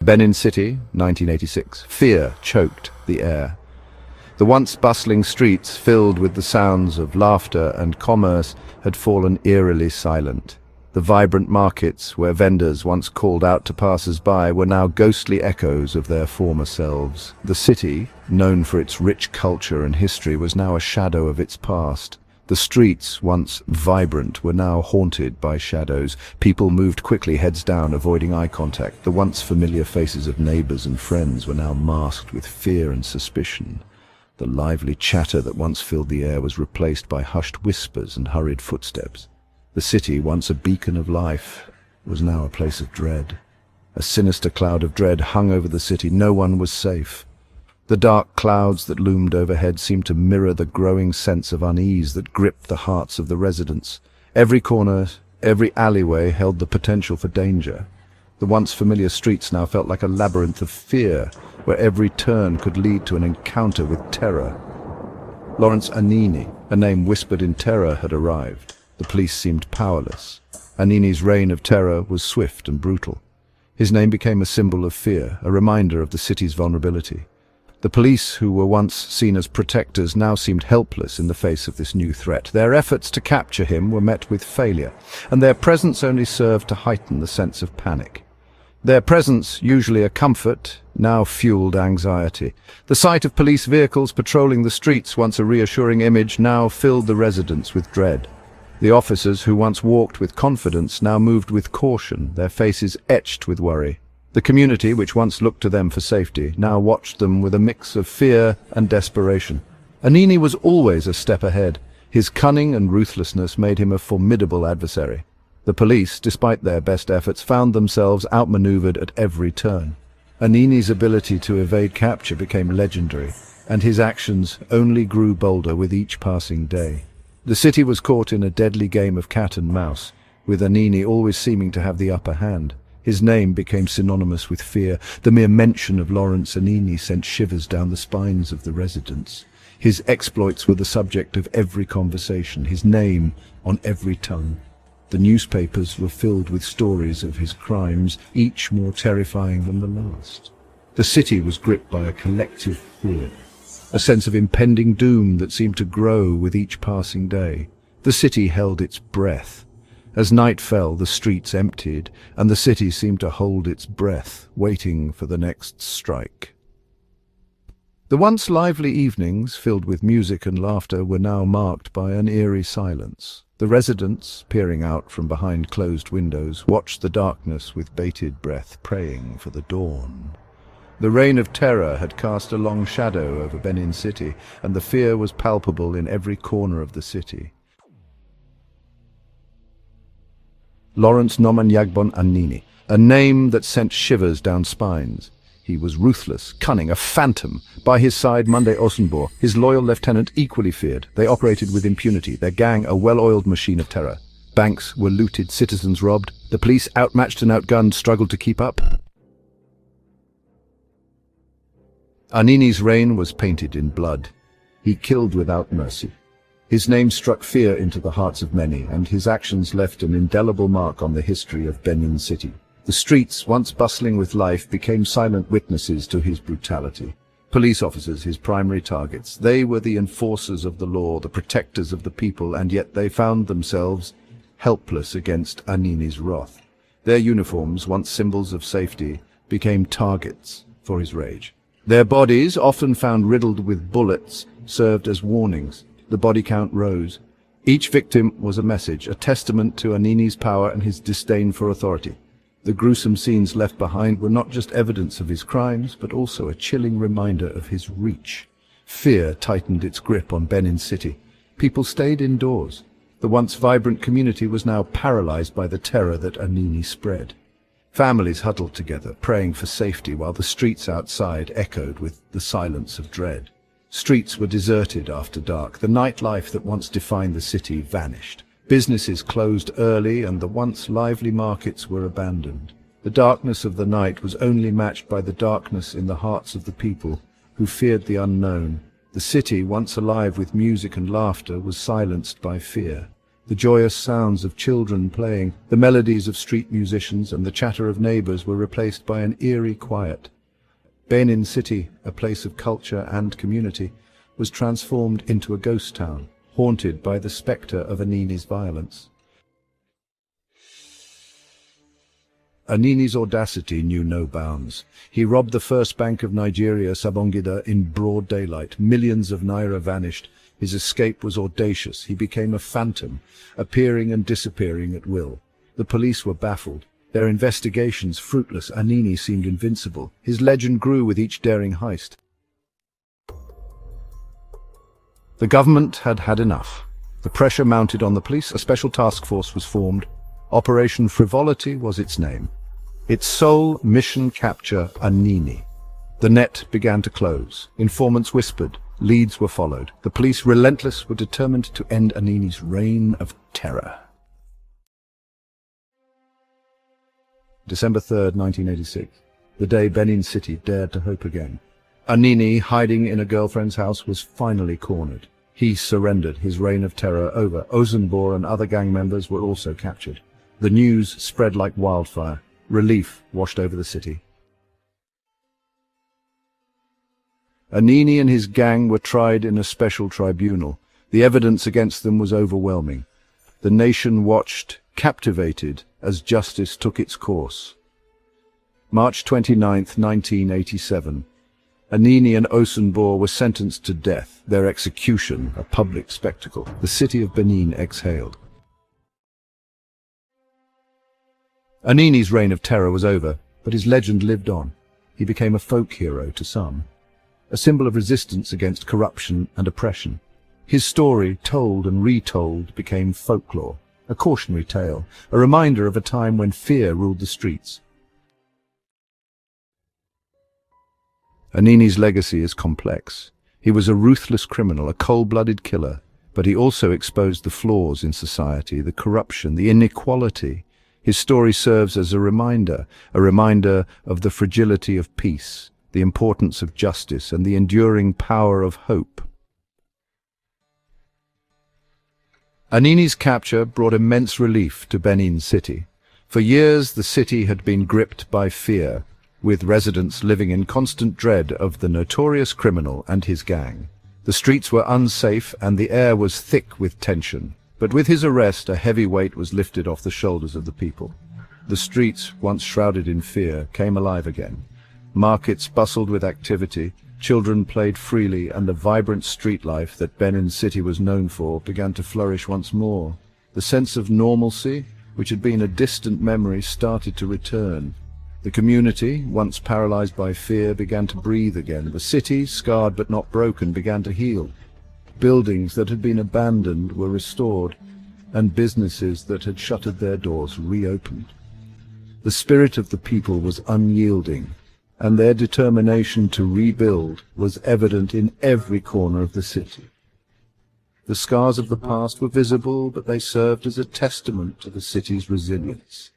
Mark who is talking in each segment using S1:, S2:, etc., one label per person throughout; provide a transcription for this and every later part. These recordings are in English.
S1: Benin City, 1986. Fear choked the air. The once bustling streets, filled with the sounds of laughter and commerce, had fallen eerily silent. The vibrant markets, where vendors once called out to passers-by, were now ghostly echoes of their former selves. The city, known for its rich culture and history, was now a shadow of its past. The streets, once vibrant, were now haunted by shadows. People moved quickly, heads down, avoiding eye contact. The once familiar faces of neighbors and friends were now masked with fear and suspicion. The lively chatter that once filled the air was replaced by hushed whispers and hurried footsteps. The city, once a beacon of life, was now a place of dread. A sinister cloud of dread hung over the city. No one was safe. The dark clouds that loomed overhead seemed to mirror the growing sense of unease that gripped the hearts of the residents. Every corner, every alleyway held the potential for danger. The once familiar streets now felt like a labyrinth of fear, where every turn could lead to an encounter with terror. Lawrence Anini, a name whispered in terror, had arrived. The police seemed powerless. Anini's reign of terror was swift and brutal. His name became a symbol of fear, a reminder of the city's vulnerability. The police, who were once seen as protectors, now seemed helpless in the face of this new threat. Their efforts to capture him were met with failure, and their presence only served to heighten the sense of panic. Their presence, usually a comfort, now fueled anxiety. The sight of police vehicles patrolling the streets, once a reassuring image, now filled the residents with dread. The officers, who once walked with confidence, now moved with caution, their faces etched with worry. The community, which once looked to them for safety, now watched them with a mix of fear and desperation. Anini was always a step ahead. His cunning and ruthlessness made him a formidable adversary. The police, despite their best efforts, found themselves outmaneuvered at every turn. Anini's ability to evade capture became legendary, and his actions only grew bolder with each passing day. The city was caught in a deadly game of cat and mouse, with Anini always seeming to have the upper hand. His name became synonymous with fear. The mere mention of Lawrence Anini sent shivers down the spines of the residents. His exploits were the subject of every conversation, his name on every tongue. The newspapers were filled with stories of his crimes, each more terrifying than the last. The city was gripped by a collective fear, a sense of impending doom that seemed to grow with each passing day. The city held its breath. As night fell, the streets emptied, and the city seemed to hold its breath, waiting for the next strike. The once lively evenings, filled with music and laughter, were now marked by an eerie silence. The residents, peering out from behind closed windows, watched the darkness with bated breath, praying for the dawn. The reign of terror had cast a long shadow over Benin City, and the fear was palpable in every corner of the city. Lawrence Nomanyagbon Anini, a name that sent shivers down spines. He was ruthless, cunning, a phantom. By his side, Monday Osenbor, his loyal lieutenant, equally feared. They operated with impunity, their gang a well-oiled machine of terror. Banks were looted, citizens robbed. The police, outmatched and outgunned, struggled to keep up. Anini's reign was painted in blood. He killed without mercy. His name struck fear into the hearts of many, and his actions left an indelible mark on the history of Benin City. The streets, once bustling with life, became silent witnesses to his brutality. Police officers, his primary targets, they were the enforcers of the law, the protectors of the people, and yet they found themselves helpless against Anini's wrath. Their uniforms, once symbols of safety, became targets for his rage. Their bodies, often found riddled with bullets, served as warnings. The body count rose. Each victim was a message, a testament to Anini's power and his disdain for authority. The gruesome scenes left behind were not just evidence of his crimes, but also a chilling reminder of his reach. Fear tightened its grip on Benin City. People stayed indoors. The once vibrant community was now paralyzed by the terror that Anini spread. Families huddled together, praying for safety, while the streets outside echoed with the silence of dread. Streets were deserted after dark. The nightlife that once defined the city vanished. Businesses closed early, and the once lively markets were abandoned. The darkness of the night was only matched by the darkness in the hearts of the people, who feared the unknown. The city, once alive with music and laughter, was silenced by fear. The joyous sounds of children playing, the melodies of street musicians, and the chatter of neighbors were replaced by an eerie quiet. Benin City, a place of culture and community, was transformed into a ghost town, haunted by the spectre of Anini's violence. Anini's audacity knew no bounds. He robbed the first bank of Nigeria, Sabongida, in broad daylight. Millions of naira vanished. His escape was audacious. He became a phantom, appearing and disappearing at will. The police were baffled. Their investigations fruitless. Anini seemed invincible. His legend grew with each daring heist. The government had had enough. The pressure mounted on the police. A special task force was formed. Operation Frivolity was its name. Its sole mission: capture Anini. The net began to close. Informants whispered. Leads were followed. The police, relentless, were determined to end Anini's reign of terror. December 3rd, 1986. The day Benin City dared to hope again. Anini, hiding in a girlfriend's house, was finally cornered. He surrendered, his reign of terror over. Ozenbor and other gang members were also captured. The news spread like wildfire. Relief washed over the city. Anini and his gang were tried in a special tribunal. The evidence against them was overwhelming. The nation watched, captivated, as justice took its course. March 29th, 1987. Anini and Ozenbor were sentenced to death, their execution a public spectacle. The city of Benin exhaled. Anini's reign of terror was over, but his legend lived on. He became a folk hero to some, a symbol of resistance against corruption and oppression. His story, told and retold, became folklore, a cautionary tale, a reminder of a time when fear ruled the streets. Anini's legacy is complex. He was a ruthless criminal, a cold-blooded killer, but he also exposed the flaws in society, the corruption, the inequality. His story serves as a reminder of the fragility of peace, the importance of justice, and the enduring power of hope. Anini's capture brought immense relief to Benin City. For years the city had been gripped by fear, with residents living in constant dread of the notorious criminal and his gang. The streets were unsafe and the air was thick with tension. But with his arrest, a heavy weight was lifted off the shoulders of the people. The streets, once shrouded in fear, came alive again. Markets bustled with activity, children played freely, and the vibrant street life that Benin City was known for began to flourish once more. The sense of normalcy, which had been a distant memory, started to return. The community, once paralyzed by fear, began to breathe again. The city, scarred but not broken, began to heal. Buildings that had been abandoned were restored, and businesses that had shuttered their doors reopened. The spirit of the people was unyielding, and their determination to rebuild was evident in every corner of the city. The scars of the past were visible, but they served as a testament to the city's resilience.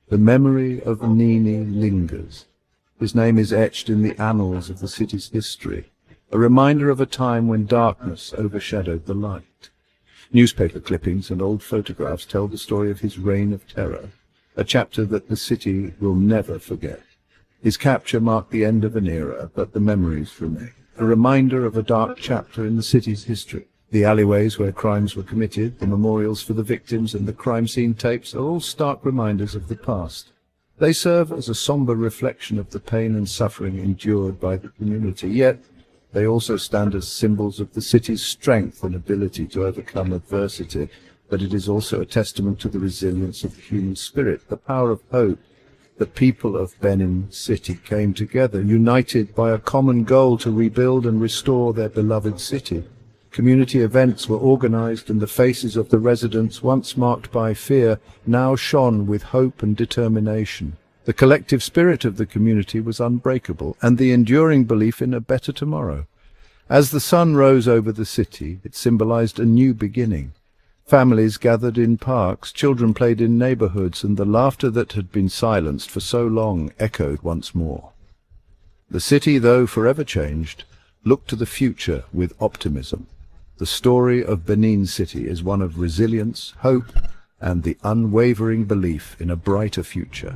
S1: The memory of Anini lingers. His name is etched in the annals of the city's history, a reminder of a time when darkness overshadowed the light. Newspaper clippings and old photographs tell the story of his reign of terror, a chapter that the city will never forget. His capture marked the end of an era, but the memories remain, a reminder of a dark chapter in the city's history. The alleyways where crimes were committed, the memorials for the victims, and the crime scene tapes are all stark reminders of the past. They serve as a somber reflection of the pain and suffering endured by the community, yet they also stand as symbols of the city's strength and ability to overcome adversity. But it is also a testament to the resilience of the human spirit, the power of hope. The people of Benin City came together, united by a common goal to rebuild and restore their beloved city. Community events were organized, and the faces of the residents, once marked by fear, now shone with hope and determination. The collective spirit of the community was unbreakable, and the enduring belief in a better tomorrow. As the sun rose over the city, it symbolized a new beginning. Families gathered in parks, children played in neighborhoods, and the laughter that had been silenced for so long echoed once more. The city, though forever changed, looked to the future with optimism. The story of Benin City is one of resilience, hope, and the unwavering belief in a brighter future.